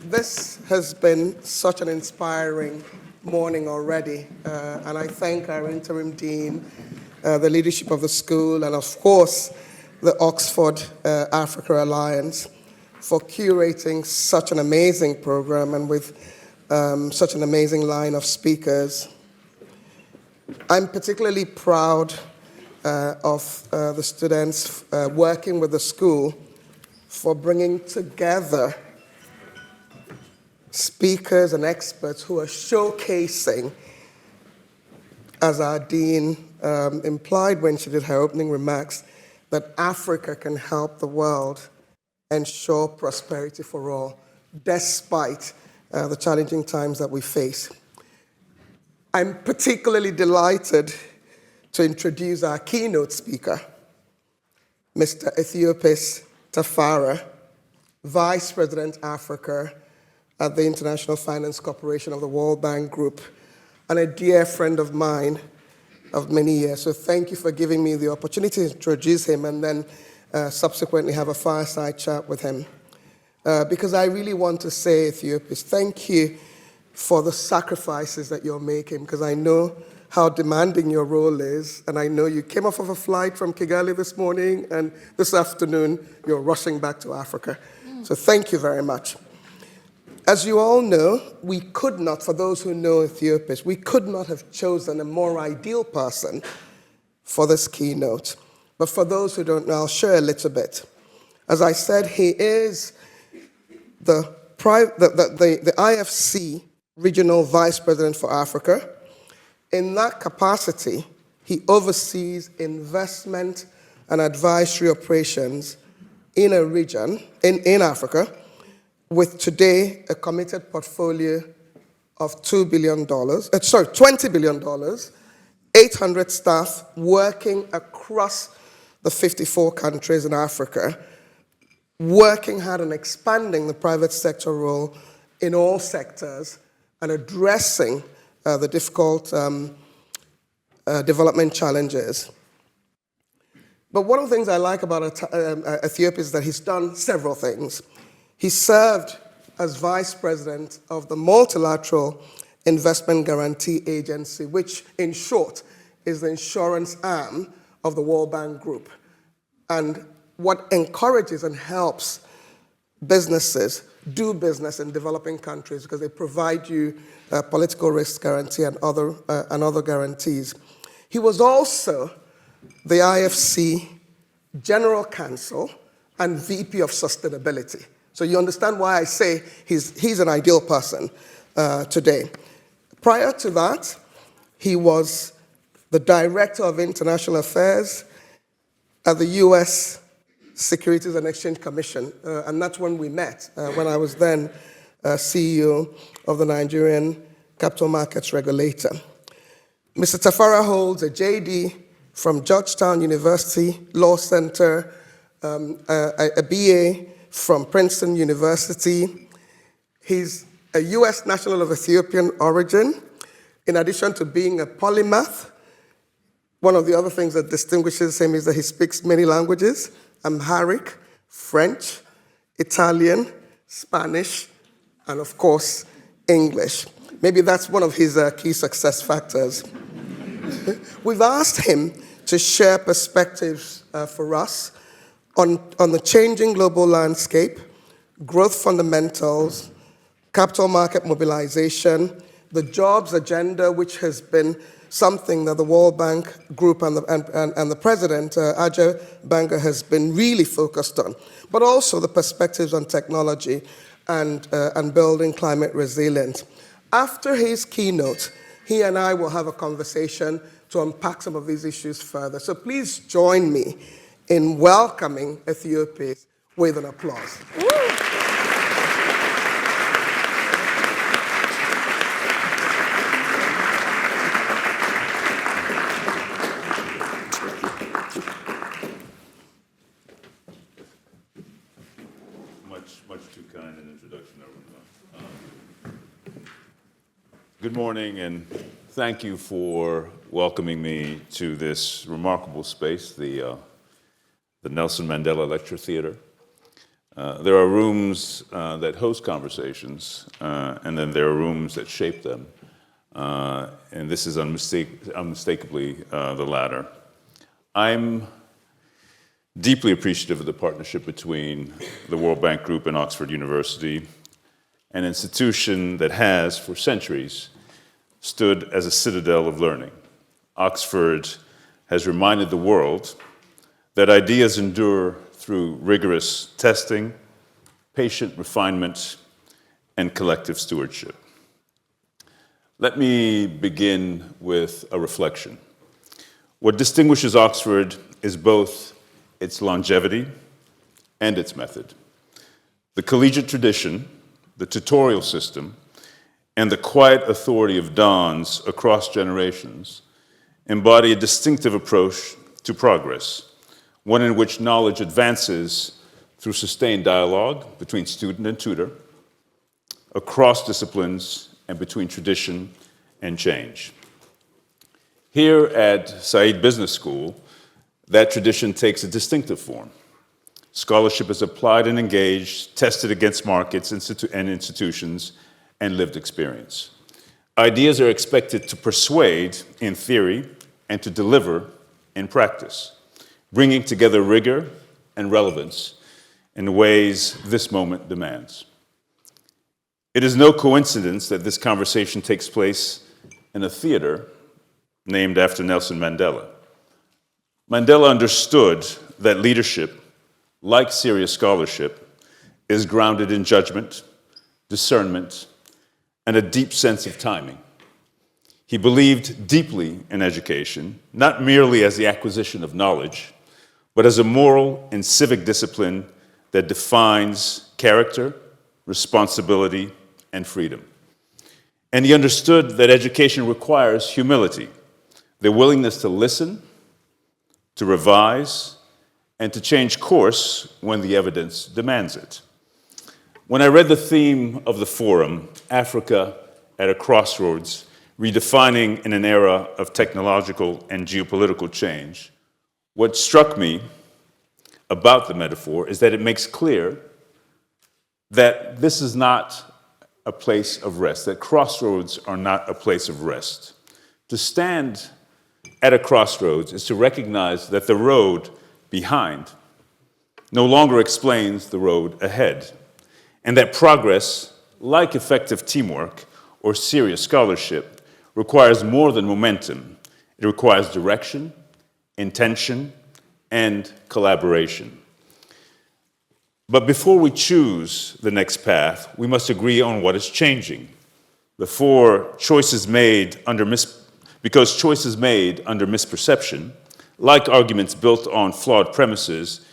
This has been such an inspiring morning already, and I thank our interim dean, the leadership of the school, and of course, the Oxford Africa Alliance for curating such an amazing program and with such an amazing line of speakers. I'm particularly proud of the students working with the school for bringing together speakers and experts who are showcasing, as our dean implied when she did her opening remarks, that Africa can help the world ensure prosperity for all, despite the challenging times that we face. I'm particularly delighted to introduce our keynote speaker, Mr. Ethiopis Tafara, Vice President Africa at the International Finance Corporation of the World Bank Group, and a dear friend of mine of many years. So thank you for giving me the opportunity to introduce him and then subsequently have a fireside chat with him. Because I really want to say, Ethiopis, thank you for the sacrifices that you're making, because I know how demanding your role is, and I know you came off of a flight from Kigali this morning, and this afternoon you're rushing back to Africa. So thank you very much. As you all know, we could not, for those who know Ethiopis, we could not have chosen a more ideal person for this keynote. But for those who don't know, I'll share a little bit. As I said, he is the IFC Regional Vice President for Africa. In that capacity, he oversees investment and advisory operations in a region, in Africa, with today a committed portfolio of $20 billion, 800 staff working across the 54 countries in Africa, working hard on expanding the private sector role in all sectors and addressing the difficult development challenges. But one of the things I like about Ethiopia is that he's done several things. He served as vice president of the Multilateral Investment Guarantee Agency, which in short is the insurance arm of the World Bank Group, and what encourages and helps businesses do business in developing countries because they provide you political risk guarantee and other guarantees. He was also the IFC General Counsel and VP of Sustainability. So you understand why I say he's an ideal person today. Prior to that, he was the Director of International Affairs at the U.S. Securities and Exchange Commission, and that's when we met, when I was then CEO of the Nigerian Capital Markets Regulator. Mr. Tafara holds a JD from Georgetown University Law Center, a BA from Princeton University. He's a U.S. national of Ethiopian origin. In addition to being a polymath, one of the other things that distinguishes him is that he speaks many languages: Amharic, French, Italian, Spanish, and of course, English. Maybe that's one of his key success factors. We've asked him to share perspectives for us on the changing global landscape, growth fundamentals, capital market mobilization, the jobs agenda, which has been something that the World Bank Group and the president, Ajay Banga, has been really focused on, but also the perspectives on technology and building climate resilience. After his keynote, he and I will have a conversation to unpack some of these issues further. So please join me in welcoming Ethiopia with an applause. Much too kind an introduction, everyone. Good morning, and thank you for welcoming me to this remarkable space, the Nelson Mandela Lecture Theater. There are rooms that host conversations, and then there are rooms that shape them. And this is unmistakably the latter. I'm deeply appreciative of the partnership between the World Bank Group and Oxford University, an institution that has, for centuries, stood as a citadel of learning. Oxford has reminded the world that ideas endure through rigorous testing, patient refinement, and collective stewardship. Let me begin with a reflection. What distinguishes Oxford is both its longevity and its method. The collegiate tradition, the tutorial system, and the quiet authority of dons across generations embody a distinctive approach to progress, one in which knowledge advances through sustained dialogue between student and tutor, across disciplines, and between tradition and change. Here at Said Business School, that tradition takes a distinctive form. Scholarship is applied and engaged, tested against markets and institutions, and lived experience. Ideas are expected to persuade in theory and to deliver in practice, bringing together rigor and relevance in ways this moment demands. It is no coincidence that this conversation takes place in a theater named after Nelson Mandela. Mandela understood that leadership, like serious scholarship, is grounded in judgment, discernment, and a deep sense of timing. He believed deeply in education, not merely as the acquisition of knowledge, but as a moral and civic discipline that defines character, responsibility, and freedom. And he understood that education requires humility, the willingness to listen, to revise, and to change course when the evidence demands it. When I read the theme of the forum, Africa at a Crossroads, redefining in an era of technological and geopolitical change, what struck me about the metaphor is that it makes clear that this is not a place of rest, that crossroads are not a place of rest. To stand at a crossroads is to recognize that the road behind no longer explains the road ahead, and that progress, like effective teamwork or serious scholarship, requires more than momentum. It requires direction, intention, and collaboration. But before we choose the next path, we must agree on what is changing. Because choices made under misperception, like arguments built on flawed premises,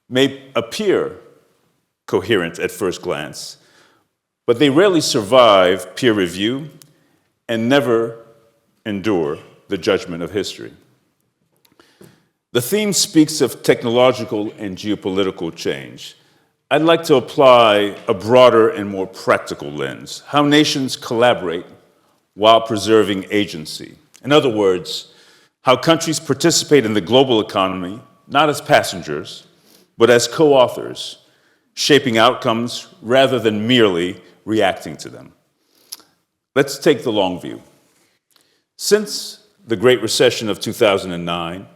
may appear coherent at first glance, but they rarely survive peer review and never endure the judgment of history. The theme speaks of technological and geopolitical change. I'd like to apply a broader and more practical lens, how nations collaborate while preserving agency. In other words, how countries participate in the global economy, not as passengers, but as co-authors, shaping outcomes rather than merely reacting to them. Let's take the long view. Since the Great Recession of 2009,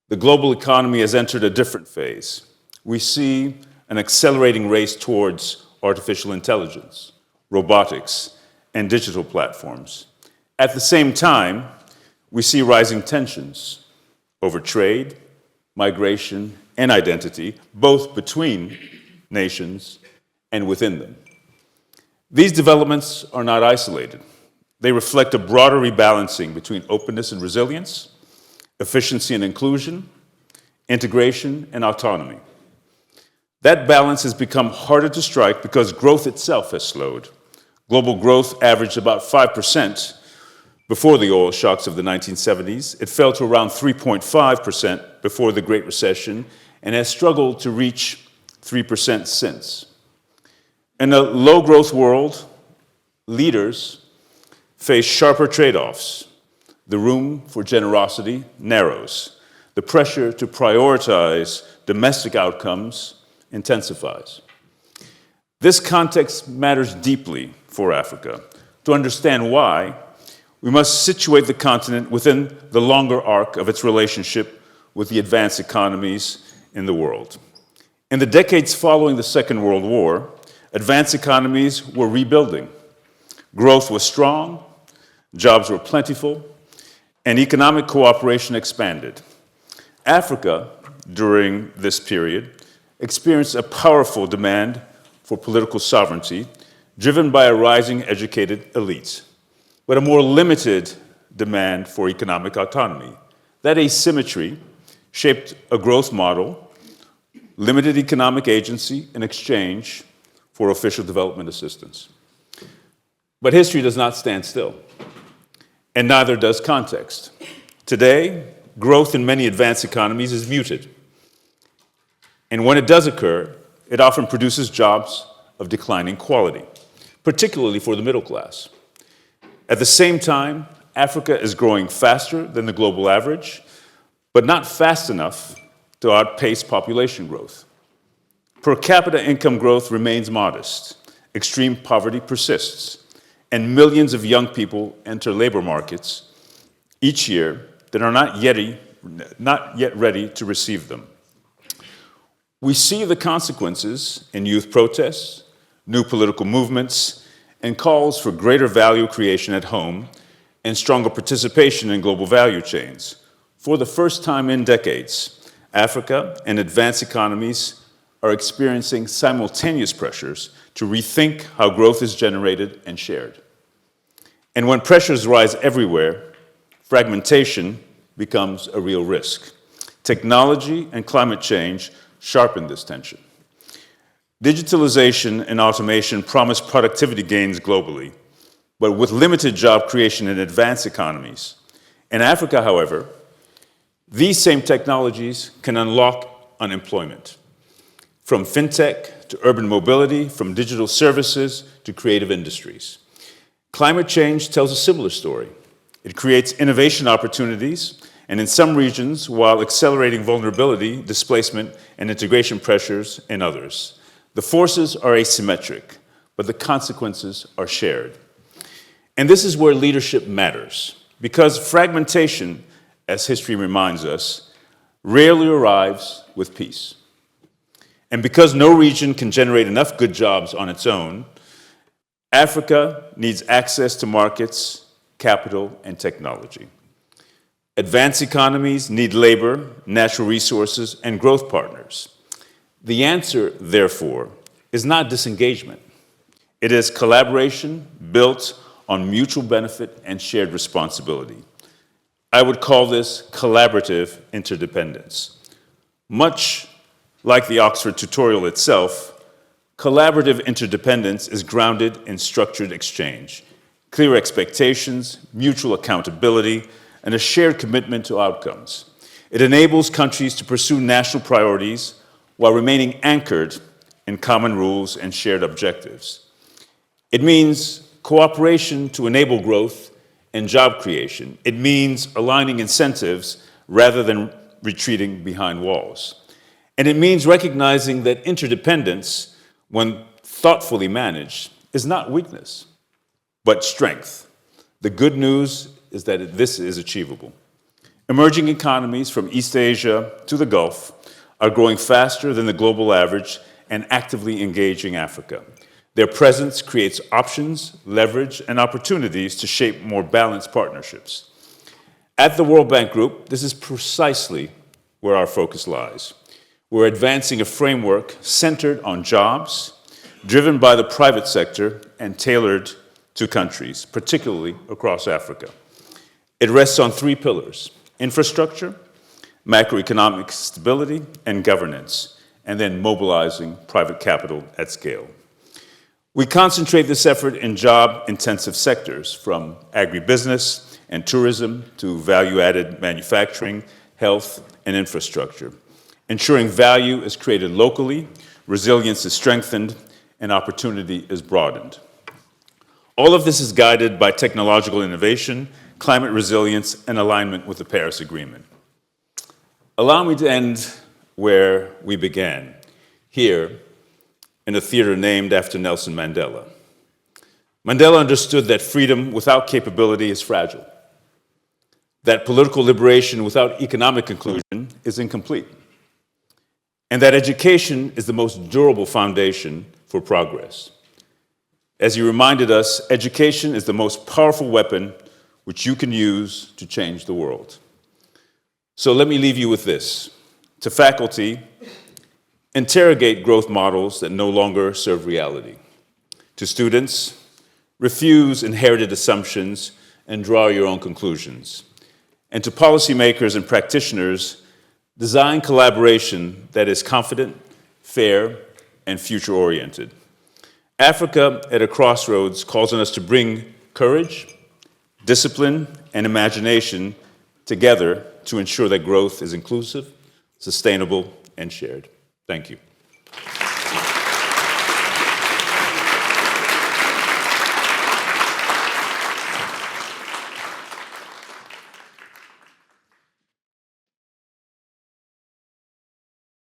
the global economy has entered a different phase. We see an accelerating race towards artificial intelligence, robotics, and digital platforms. At the same time, we see rising tensions over trade, migration, and identity, both between nations and within them. These developments are not isolated. They reflect a broader rebalancing between openness and resilience, efficiency and inclusion, integration and autonomy. That balance has become harder to strike because growth itself has slowed. Global growth averaged about 5% before the oil shocks of the 1970s. It fell to around 3.5% before the Great Recession and has struggled to reach 3% since. In a low-growth world, leaders face sharper trade-offs. The room for generosity narrows. The pressure to prioritize domestic outcomes intensifies. This context matters deeply for Africa. To understand why, we must situate the continent within the longer arc of its relationship with the advanced economies in the world. In the decades following the Second World War, advanced economies were rebuilding. Growth was strong, jobs were plentiful, and economic cooperation expanded. Africa, during this period, experienced a powerful demand for political sovereignty, driven by a rising educated elite, but a more limited demand for economic autonomy. That asymmetry shaped a growth model, limited economic agency in exchange for official development assistance. But history does not stand still, and neither does context. Today, growth in many advanced economies is muted. And when it does occur, it often produces jobs of declining quality, particularly for the middle class. At the same time, Africa is growing faster than the global average, but not fast enough to outpace population growth. Per capita income growth remains modest, extreme poverty persists, and millions of young people enter labor markets each year that are not yet ready to receive them. We see the consequences in youth protests, new political movements, and calls for greater value creation at home and stronger participation in global value chains. For the first time in decades, Africa and advanced economies are experiencing simultaneous pressures to rethink how growth is generated and shared. And when pressures rise everywhere, fragmentation becomes a real risk. Technology and climate change sharpen this tension. Digitalization and automation promise productivity gains globally, but with limited job creation in advanced economies. In Africa, however, these same technologies can unlock unemployment. From fintech to urban mobility, from digital services to creative industries. Climate change tells a similar story. It creates innovation opportunities, and in some regions, while accelerating vulnerability, displacement, and integration pressures in others. The forces are asymmetric, but the consequences are shared. And this is where leadership matters, because fragmentation, as history reminds us, rarely arrives with peace. And because no region can generate enough good jobs on its own, Africa needs access to markets, capital, and technology. Advanced economies need labor, natural resources, and growth partners. The answer, therefore, is not disengagement. It is collaboration built on mutual benefit and shared responsibility. I would call this collaborative interdependence. Much like the Oxford tutorial itself, collaborative interdependence is grounded in structured exchange, clear expectations, mutual accountability, and a shared commitment to outcomes. It enables countries to pursue national priorities while remaining anchored in common rules and shared objectives. It means cooperation to enable growth and job creation. It means aligning incentives rather than retreating behind walls. And it means recognizing that interdependence, when thoughtfully managed, is not weakness, but strength. The good news is that this is achievable. Emerging economies from East Asia to the Gulf are growing faster than the global average and actively engaging Africa. Their presence creates options, leverage, and opportunities to shape more balanced partnerships. At the World Bank Group, this is precisely where our focus lies. We're advancing a framework centered on jobs, driven by the private sector, and tailored to countries, particularly across Africa. It rests on three pillars: infrastructure, macroeconomic stability, and governance, and then mobilizing private capital at scale. We concentrate this effort in job-intensive sectors, from agribusiness and tourism to value-added manufacturing, health, and infrastructure, ensuring value is created locally, resilience is strengthened, and opportunity is broadened. All of this is guided by technological innovation, climate resilience, and alignment with the Paris Agreement. Allow me to end where we began, here in a theater named after Nelson Mandela. Mandela understood that freedom without capability is fragile, that political liberation without economic inclusion is incomplete, and that education is the most durable foundation for progress. As he reminded us, education is the most powerful weapon which you can use to change the world. So let me leave you with this. To faculty, interrogate growth models that no longer serve reality. To students, refuse inherited assumptions and draw your own conclusions. And to policymakers and practitioners, design collaboration that is confident, fair, and future-oriented. Africa at a crossroads calls on us to bring courage, discipline, and imagination together to ensure that growth is inclusive, sustainable, and shared. Thank you.